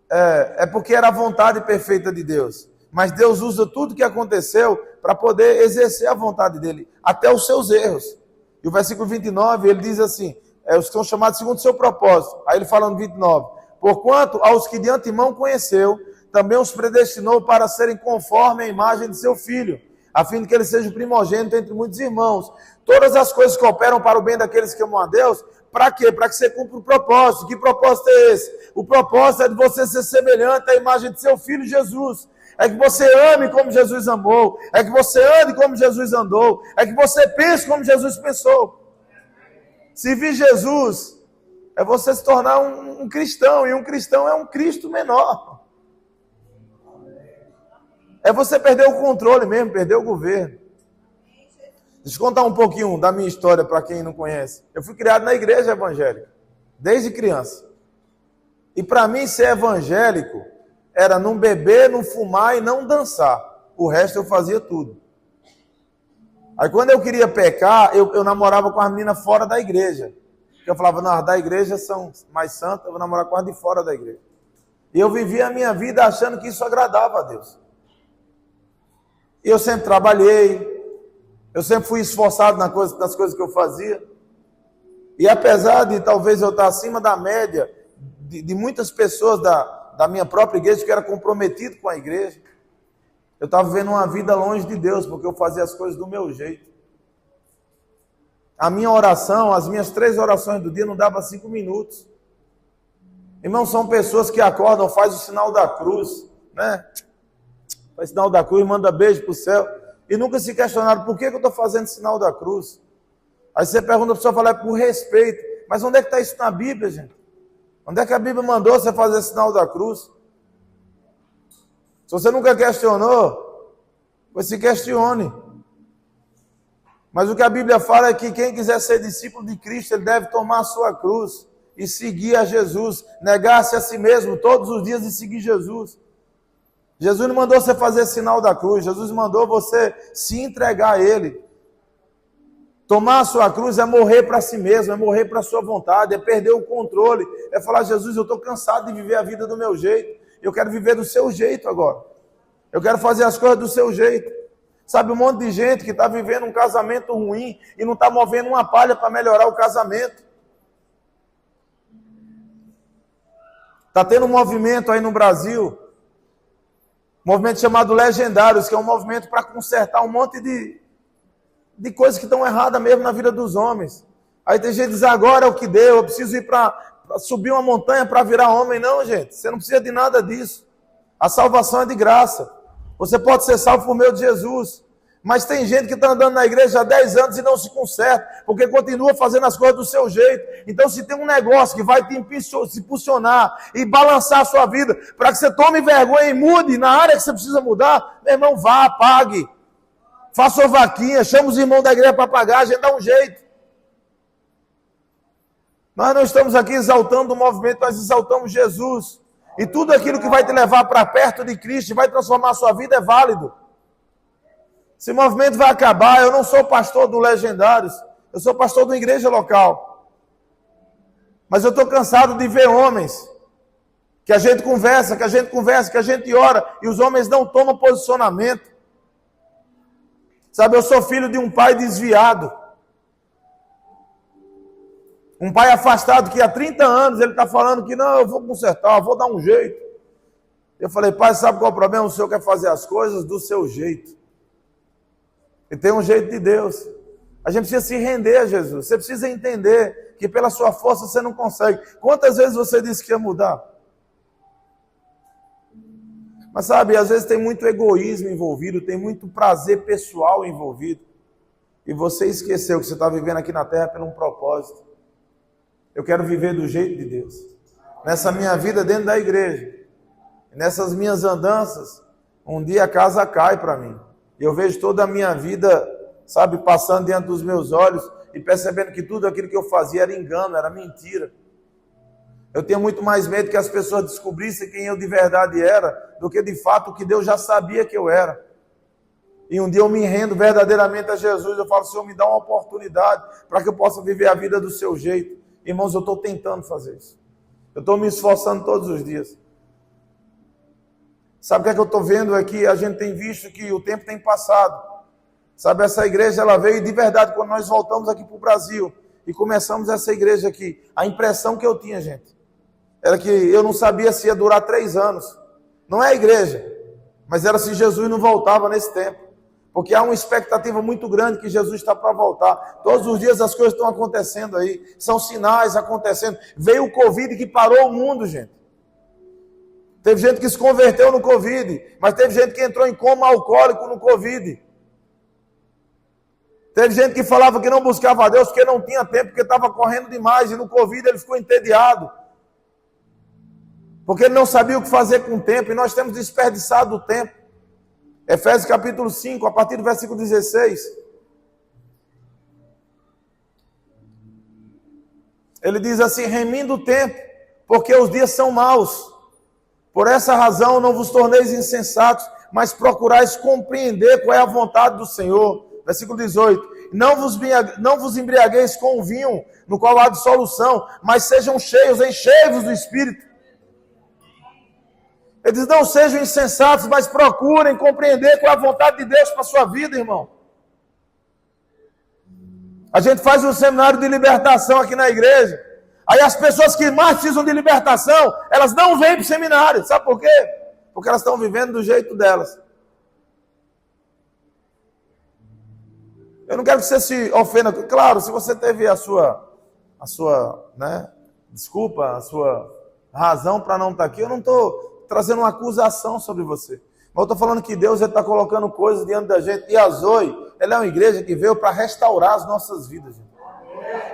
Speaker 1: é porque era a vontade perfeita de Deus. Mas Deus usa tudo que aconteceu para poder exercer a vontade dele, até os seus erros. E o versículo 29, ele diz assim, os que são chamados segundo o seu propósito. Aí ele fala no 29, porquanto aos que de antemão conheceu, também os predestinou para serem conforme a imagem de seu Filho, a fim de que ele seja o primogênito entre muitos irmãos. Todas as coisas cooperam para o bem daqueles que amam a Deus. Para quê? Para que você cumpra o propósito. Que propósito é esse? O propósito é de você ser semelhante à imagem de seu Filho Jesus. É que você ame como Jesus amou. É que você ande como Jesus andou. É que você pense como Jesus pensou. Servir Jesus é você se tornar um cristão. E um cristão é um Cristo menor. É você perder o controle mesmo, perder o governo. Deixa eu contar um pouquinho da minha história para quem não conhece. Eu fui criado na igreja evangélica, desde criança. E para mim ser evangélico era não beber, não fumar e não dançar. O resto eu fazia tudo. Aí quando eu queria pecar, eu namorava com as meninas fora da igreja. Eu falava, não, as da igreja são mais santas, eu vou namorar com as de fora da igreja. E eu vivia a minha vida achando que isso agradava a Deus. E eu sempre trabalhei, eu sempre fui esforçado nas coisas que eu fazia. E apesar de talvez eu estar acima da média de muitas pessoas da minha própria igreja, que era comprometido com a igreja, eu estava vivendo uma vida longe de Deus, porque eu fazia as coisas do meu jeito. A minha oração, as minhas 3 orações do dia não dava 5 minutos. Irmãos, são pessoas que acordam, faz o sinal da cruz, né? Faz o sinal da cruz, manda beijo para o céu. E nunca se questionaram por que eu estou fazendo sinal da cruz. Aí você pergunta para a pessoa, fala, é por respeito. Mas onde é que está isso na Bíblia, gente? Onde é que a Bíblia mandou você fazer sinal da cruz? Se você nunca questionou, você se questione. Mas o que a Bíblia fala é que quem quiser ser discípulo de Cristo, ele deve tomar a sua cruz e seguir a Jesus, negar-se a si mesmo todos os dias e seguir Jesus. Jesus não mandou você fazer sinal da cruz, Jesus mandou você se entregar a Ele. Tomar a sua cruz é morrer para si mesmo, é morrer para a sua vontade, é perder o controle, é falar, Jesus, eu estou cansado de viver a vida do meu jeito, eu quero viver do seu jeito agora. Eu quero fazer as coisas do seu jeito. Sabe, um monte de gente que está vivendo um casamento ruim e não está movendo uma palha para melhorar o casamento. Está tendo um movimento aí no Brasil, um movimento chamado Legendários, que é um movimento para consertar um monte de coisas que estão erradas mesmo na vida dos homens. Aí tem gente que diz, agora é o que deu, eu preciso ir para subir uma montanha para virar homem. Não, gente, você não precisa de nada disso. A salvação é de graça. Você pode ser salvo por meio de Jesus. Mas tem gente que está andando na igreja há 10 anos e não se conserta, porque continua fazendo as coisas do seu jeito. Então, se tem um negócio que vai te impulsionar e balançar a sua vida, para que você tome vergonha e mude na área que você precisa mudar, meu irmão, vá, pague. Faça uma vaquinha, chama os irmãos da igreja para pagar, a gente dá um jeito. Nós não estamos aqui exaltando o movimento, nós exaltamos Jesus. E tudo aquilo que vai te levar para perto de Cristo e vai transformar a sua vida é válido. Esse movimento vai acabar. Eu não sou pastor do Legendários, eu sou pastor de uma igreja local. Mas eu estou cansado de ver homens que a gente conversa, que a gente ora, e os homens não tomam posicionamento. Sabe, eu sou filho de um pai desviado. Um pai afastado que há 30 anos ele está falando que não, eu vou consertar, eu vou dar um jeito. Eu falei, pai, sabe qual é o problema? O senhor quer fazer as coisas do seu jeito. E tem um jeito de Deus. A gente precisa se render a Jesus. Você precisa entender que pela sua força você não consegue. Quantas vezes você disse que ia mudar? Mas sabe, às vezes tem muito egoísmo envolvido, tem muito prazer pessoal envolvido. E você esqueceu que você está vivendo aqui na terra por um propósito. Eu quero viver do jeito de Deus. Nessa minha vida dentro da igreja. Nessas minhas andanças, um dia a casa cai para mim. Eu vejo toda a minha vida, sabe, passando diante dos meus olhos e percebendo que tudo aquilo que eu fazia era engano, era mentira. Eu tenho muito mais medo que as pessoas descobrissem quem eu de verdade era, do que de fato o que Deus já sabia que eu era. E um dia eu me rendo verdadeiramente a Jesus, eu falo, Senhor, me dá uma oportunidade para que eu possa viver a vida do seu jeito. Irmãos, eu estou tentando fazer isso. Eu estou me esforçando todos os dias. Sabe o que é que eu estou vendo aqui? A gente tem visto que o tempo tem passado. Sabe, essa igreja, ela veio de verdade, quando nós voltamos aqui para o Brasil e começamos essa igreja aqui, a impressão que eu tinha, gente, era que eu não sabia se ia durar 3 anos. Não é a igreja, mas era se Jesus não voltava nesse tempo. Porque há uma expectativa muito grande que Jesus está para voltar. Todos os dias as coisas estão acontecendo aí. São sinais acontecendo. Veio o Covid que parou o mundo, gente. Teve gente que se converteu no Covid. Mas teve gente que entrou em coma alcoólico no Covid. Teve gente que falava que não buscava a Deus porque não tinha tempo, porque estava correndo demais. E no Covid ele ficou entediado. Porque ele não sabia o que fazer com o tempo. E nós temos desperdiçado o tempo. Efésios capítulo 5, a partir do versículo 16. Ele diz assim, remindo o tempo, porque os dias são maus. Por essa razão não vos torneis insensatos, mas procurais compreender qual é a vontade do Senhor. Versículo 18. Não vos embriagueis com o vinho, no qual há dissolução, mas sejam cheios, enchei-vos do Espírito. Ele diz, não sejam insensatos, mas procurem compreender qual é a vontade de Deus para a sua vida, irmão. A gente faz um seminário de libertação aqui na igreja. Aí as pessoas que mais precisam de libertação, elas não vêm para o seminário. Sabe por quê? Porque elas estão vivendo do jeito delas. Eu não quero que você se ofenda. Claro, se você teve a sua desculpa, a sua razão para não estar aqui, eu não estou trazendo uma acusação sobre você. Mas eu estou falando que Deus está colocando coisas diante da gente. E a Zoe, ela é uma igreja que veio para restaurar as nossas vidas. Gente.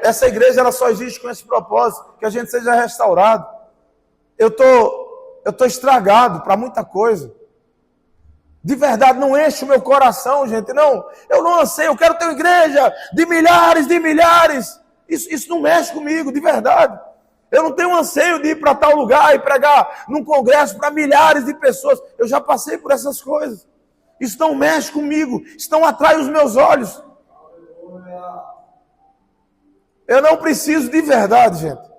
Speaker 1: Essa igreja ela só existe com esse propósito, que a gente seja restaurado. Eu tô estragado para muita coisa. De verdade, não enche o meu coração, gente. Não, eu não anseio, eu quero ter uma igreja de milhares. Isso não mexe comigo, de verdade. Eu não tenho anseio de ir para tal lugar e pregar num congresso para milhares de pessoas. Eu já passei por essas coisas. Isso não mexe comigo. Isso não atrai os meus olhos. Eu não preciso de verdade, gente.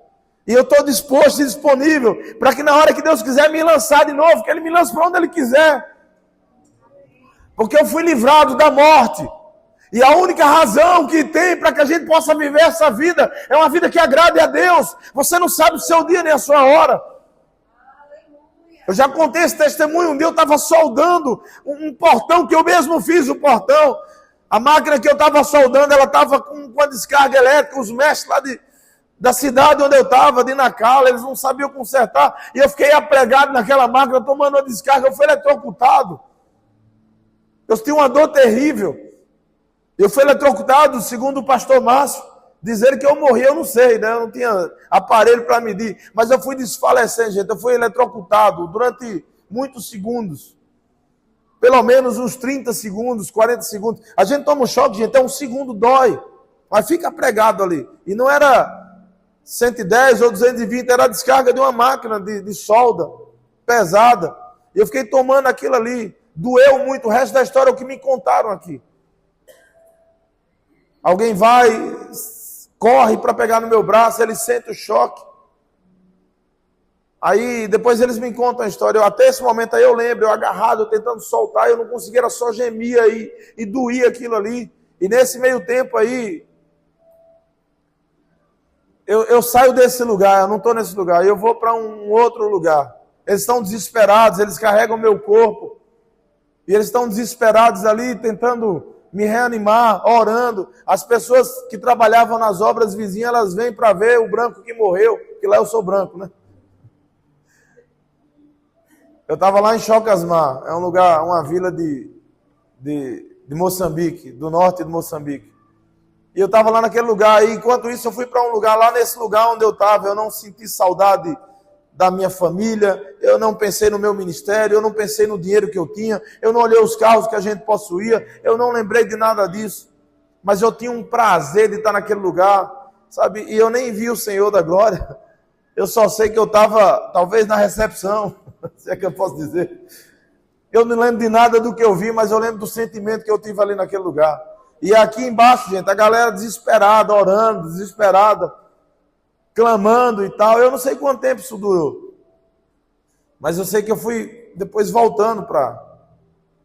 Speaker 1: E eu estou disposto e disponível para que na hora que Deus quiser me lançar de novo, que Ele me lance para onde Ele quiser. Porque eu fui livrado da morte. E a única razão que tem para que a gente possa viver essa vida é uma vida que agrade a Deus. Você não sabe o seu dia nem a sua hora. Eu já contei esse testemunho. Um dia eu estava soldando um portão que eu mesmo fiz o portão. A máquina que eu estava soldando, ela estava com a descarga elétrica. Os mestres lá da cidade onde eu estava, de Nacala, eles não sabiam consertar. E eu fiquei apregado naquela máquina, tomando uma descarga. Eu fui eletrocutado. Eu tinha uma dor terrível. Eu fui eletrocutado, segundo o pastor Márcio, dizer que eu morri, eu não sei, né? Eu não tinha aparelho para medir, mas eu fui desfalecer, gente. Eu fui eletrocutado durante muitos segundos. Pelo menos uns 30 segundos, 40 segundos. A gente toma um choque, gente, um segundo dói, mas fica pregado ali. E não era 110 ou 220, era a descarga de uma máquina de solda pesada. E eu fiquei tomando aquilo ali. Doeu muito, o resto da história é o que me contaram aqui. Alguém vai, corre para pegar no meu braço, ele sente o choque. Aí, depois eles me contam a história. Até esse momento aí eu lembro, eu agarrado, eu tentando soltar, eu não conseguia, era só gemir aí, e doía aquilo ali. E nesse meio tempo aí, eu saio desse lugar, eu não estou nesse lugar, eu vou para um outro lugar. Eles estão desesperados, eles carregam meu corpo. E eles estão desesperados ali, tentando me reanimar, orando. As pessoas que trabalhavam nas obras vizinhas, elas vêm para ver o branco que morreu, que lá eu sou branco, né? Eu estava lá em Chocasmar, é um lugar, uma vila de Moçambique, do norte de Moçambique. E eu estava lá naquele lugar, e enquanto isso eu fui para um lugar, lá nesse lugar onde eu estava, eu não senti saudade da minha família, eu não pensei no meu ministério, eu não pensei no dinheiro que eu tinha, eu não olhei os carros que a gente possuía, eu não lembrei de nada disso. Mas eu tinha um prazer de estar naquele lugar, sabe? E eu nem vi o Senhor da glória. Eu só sei que eu estava, talvez, na recepção, se é que eu posso dizer. Eu não lembro de nada do que eu vi, mas eu lembro do sentimento que eu tive ali naquele lugar. E aqui embaixo, gente, a galera desesperada, orando, desesperada, clamando e tal. Eu não sei quanto tempo isso durou. Mas eu sei que eu fui depois voltando para...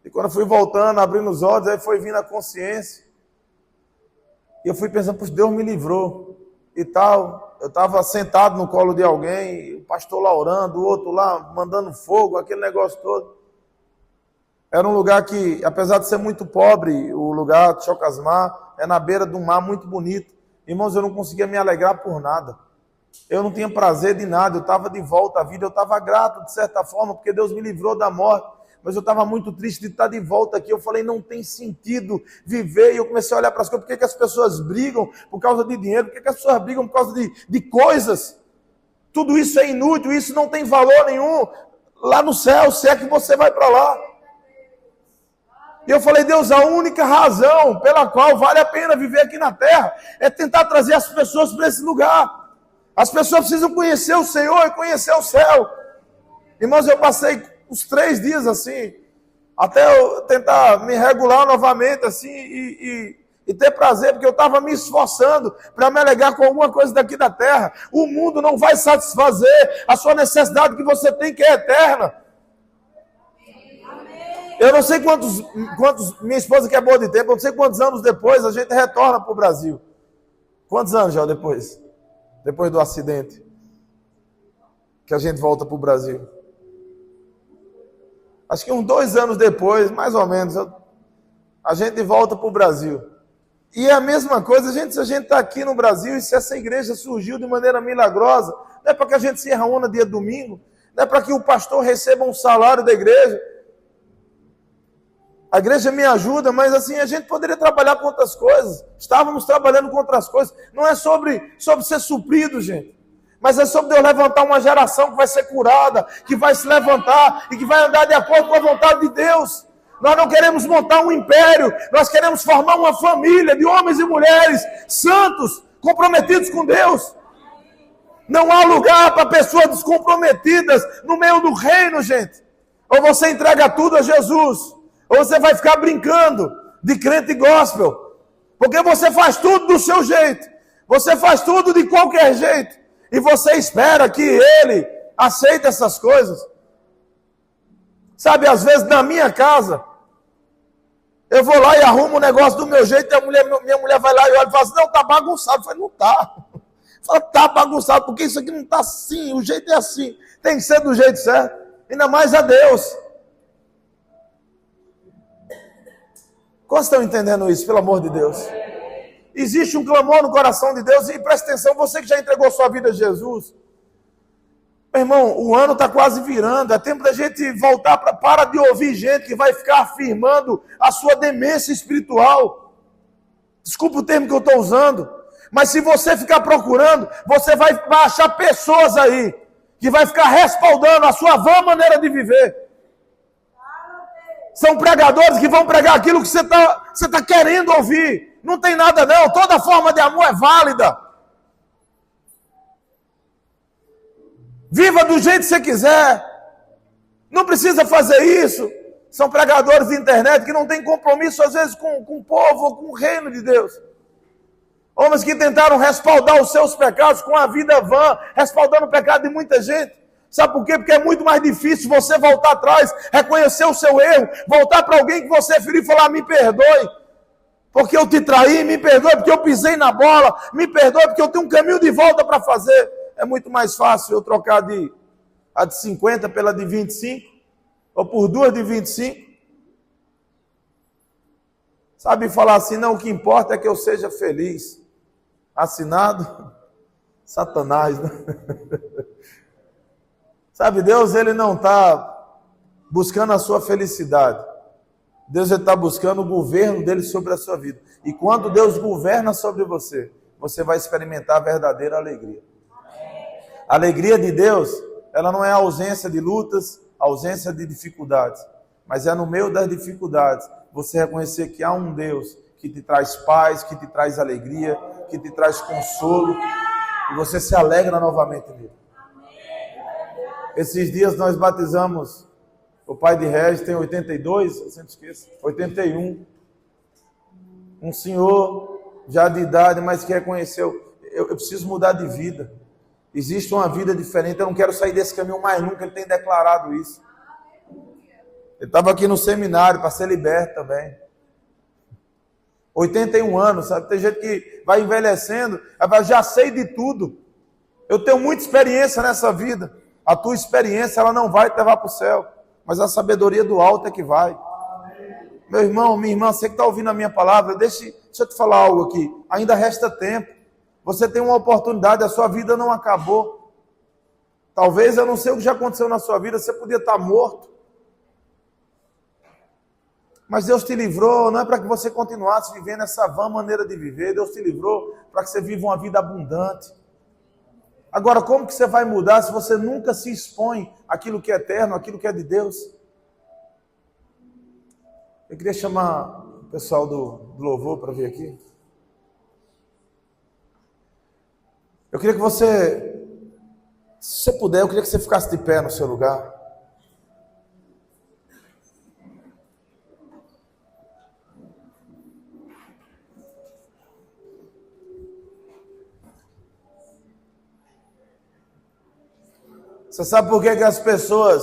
Speaker 1: E quando eu fui voltando, abrindo os olhos, aí foi vindo a consciência. E eu fui pensando, poxa, Deus me livrou e tal. Eu estava sentado no colo de alguém, o pastor lá orando, o outro lá mandando fogo, aquele negócio todo. Era um lugar que, apesar de ser muito pobre, o lugar de Chocasmar é na beira de um mar muito bonito. Irmãos, eu não conseguia me alegrar por nada. Eu não tinha prazer de nada, eu estava de volta à vida, eu estava grato de certa forma, porque Deus me livrou da morte. Mas eu estava muito triste de estar de volta aqui. Eu falei, não tem sentido viver. E eu comecei a olhar para as coisas. Por que as pessoas brigam por causa de dinheiro? Por que as pessoas brigam por causa de coisas? Tudo isso é inútil, isso não tem valor nenhum. Lá no céu, se é que você vai para lá. E eu falei, Deus, a única razão pela qual vale a pena viver aqui na terra é tentar trazer as pessoas para esse lugar. As pessoas precisam conhecer o Senhor e conhecer o céu. Irmãos, eu passei uns 3 dias assim, até eu tentar me regular novamente assim e ter prazer, porque eu estava me esforçando para me alegar com alguma coisa daqui da terra. O mundo não vai satisfazer a sua necessidade que você tem, que é eterna. Eu não sei quantos, minha esposa que é boa de tempo, eu não sei quantos anos depois a gente retorna para o Brasil. Quantos anos já depois? Depois do acidente, que a gente volta para o Brasil. Acho que uns 2 anos depois, mais ou menos, a gente volta para o Brasil. E é a mesma coisa, se a gente está aqui no Brasil, e se essa igreja surgiu de maneira milagrosa, não é para que a gente se reúna dia domingo, não é para que o pastor receba um salário da igreja. A igreja me ajuda, mas assim, a gente poderia trabalhar com outras coisas. Estávamos trabalhando com outras coisas. Não é sobre ser suprido, gente. Mas é sobre Deus levantar uma geração que vai ser curada, que vai se levantar e que vai andar de acordo com a vontade de Deus. Nós não queremos montar um império, nós queremos formar uma família de homens e mulheres santos, comprometidos com Deus. Não há lugar para pessoas descomprometidas no meio do reino, gente. Ou você entrega tudo a Jesus, ou você vai ficar brincando de crente gospel. Porque você faz tudo do seu jeito. Você faz tudo de qualquer jeito. E você espera que ele aceite essas coisas. Sabe, às vezes na minha casa, eu vou lá e arrumo um negócio do meu jeito, e minha mulher vai lá e olha e fala assim, não, tá bagunçado. Eu falo, não tá. Fala, tá bagunçado, porque isso aqui não tá assim, o jeito é assim. Tem que ser do jeito certo. Ainda mais a Deus. Quantos estão entendendo isso, pelo amor de Deus? Existe um clamor no coração de Deus, e presta atenção, você que já entregou sua vida a Jesus. Meu irmão, o ano está quase virando, é tempo da gente voltar para de ouvir gente que vai ficar afirmando a sua demência espiritual. Desculpa o termo que eu estou usando, mas se você ficar procurando, você vai achar pessoas aí, que vai ficar respaldando a sua vã maneira de viver. São pregadores que vão pregar aquilo que você tá querendo ouvir. Não tem nada não, toda forma de amor é válida. Viva do jeito que você quiser. Não precisa fazer isso. São pregadores de internet que não têm compromisso às vezes com o povo ou com o reino de Deus. Homens que tentaram respaldar os seus pecados com a vida vã, respaldando o pecado de muita gente. Sabe por quê? Porque é muito mais difícil você voltar atrás, reconhecer o seu erro, voltar para alguém que você feriu e falar, me perdoe, porque eu te traí, me perdoe porque eu pisei na bola, me perdoe porque eu tenho um caminho de volta para fazer. É muito mais fácil eu trocar a de 50 pela de 25, ou por 2 de 25. Sabe, falar assim, não, o que importa é que eu seja feliz. Assinado, Satanás, né? Sabe, Deus, ele não está buscando a sua felicidade. Deus está buscando o governo dele sobre a sua vida. E quando Deus governa sobre você, você vai experimentar a verdadeira alegria. A alegria de Deus, ela não é a ausência de lutas, a ausência de dificuldades, mas é no meio das dificuldades você reconhecer que há um Deus que te traz paz, que te traz alegria, que te traz consolo, e você se alegra novamente nele. Esses dias nós batizamos o pai de Regis, tem 82, eu sempre esqueço, 81. Um senhor já de idade, mas que reconheceu, eu preciso mudar de vida. Existe uma vida diferente, eu não quero sair desse caminho mais nunca, ele tem declarado isso. Ele estava aqui no seminário para ser liberto também. 81 anos, sabe? Tem gente que vai envelhecendo, já sei de tudo. Eu tenho muita experiência nessa vida. A tua experiência, ela não vai te levar para o céu, mas a sabedoria do alto é que vai. Meu irmão, minha irmã, você que está ouvindo a minha palavra, deixa eu te falar algo aqui. Ainda resta tempo. Você tem uma oportunidade, a sua vida não acabou. Talvez, eu não sei o que já aconteceu na sua vida, você podia estar morto. Mas Deus te livrou, não é para que você continuasse vivendo essa vã maneira de viver. Deus te livrou para que você viva uma vida abundante. Agora, como que você vai mudar se você nunca se expõe àquilo que é eterno, àquilo que é de Deus? Eu queria chamar o pessoal do louvor para vir aqui. Eu queria que você, se você puder, eu queria que você ficasse de pé no seu lugar. Você sabe por que as pessoas,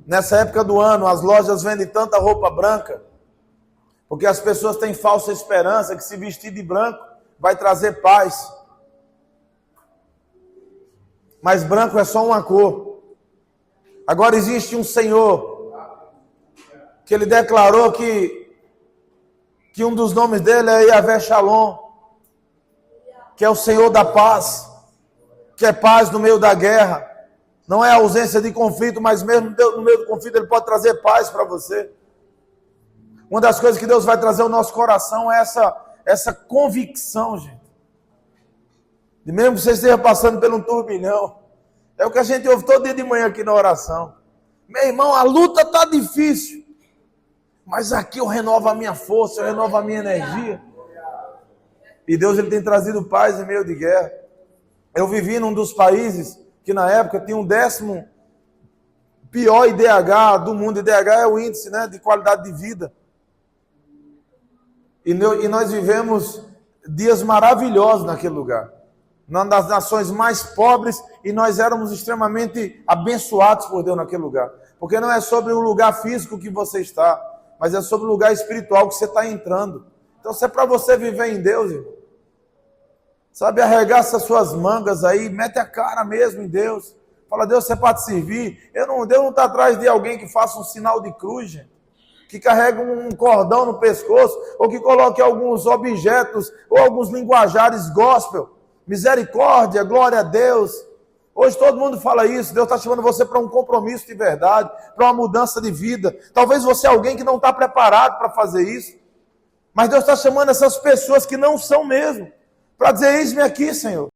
Speaker 1: nessa época do ano, as lojas vendem tanta roupa branca? Porque as pessoas têm falsa esperança que se vestir de branco vai trazer paz. Mas branco é só uma cor. Agora existe um Senhor que ele declarou que um dos nomes dele é Yahvé Shalom, que é o Senhor da paz, que é paz no meio da guerra. Não é ausência de conflito, mas mesmo no meio do conflito ele pode trazer paz para você. Uma das coisas que Deus vai trazer ao nosso coração é essa convicção, gente. E mesmo que você esteja passando por um turbilhão, é o que a gente ouve todo dia de manhã aqui na oração. Meu irmão, a luta está difícil, mas aqui eu renovo a minha força, eu renovo a minha energia. E Deus ele tem trazido paz em meio de guerra. Eu vivi num dos países que na época tinha um 10º pior IDH do mundo. IDH é o índice, né, de qualidade de vida. E nós vivemos dias maravilhosos naquele lugar. Uma das nações mais pobres, e nós éramos extremamente abençoados por Deus naquele lugar. Porque não é sobre o lugar físico que você está, mas é sobre o lugar espiritual que você está entrando. Então, se é para você viver em Deus, irmão, sabe, arregaça as suas mangas aí, mete a cara mesmo em Deus. Fala, Deus, você pode servir. Deus não está atrás de alguém que faça um sinal de cruz, gente, que carrega um cordão no pescoço, ou que coloque alguns objetos, ou alguns linguajares gospel. Misericórdia, glória a Deus. Hoje todo mundo fala isso. Deus está chamando você para um compromisso de verdade, para uma mudança de vida. Talvez você é alguém que não está preparado para fazer isso, mas Deus está chamando essas pessoas que não são mesmo, para dizer, eis-me aqui, Senhor.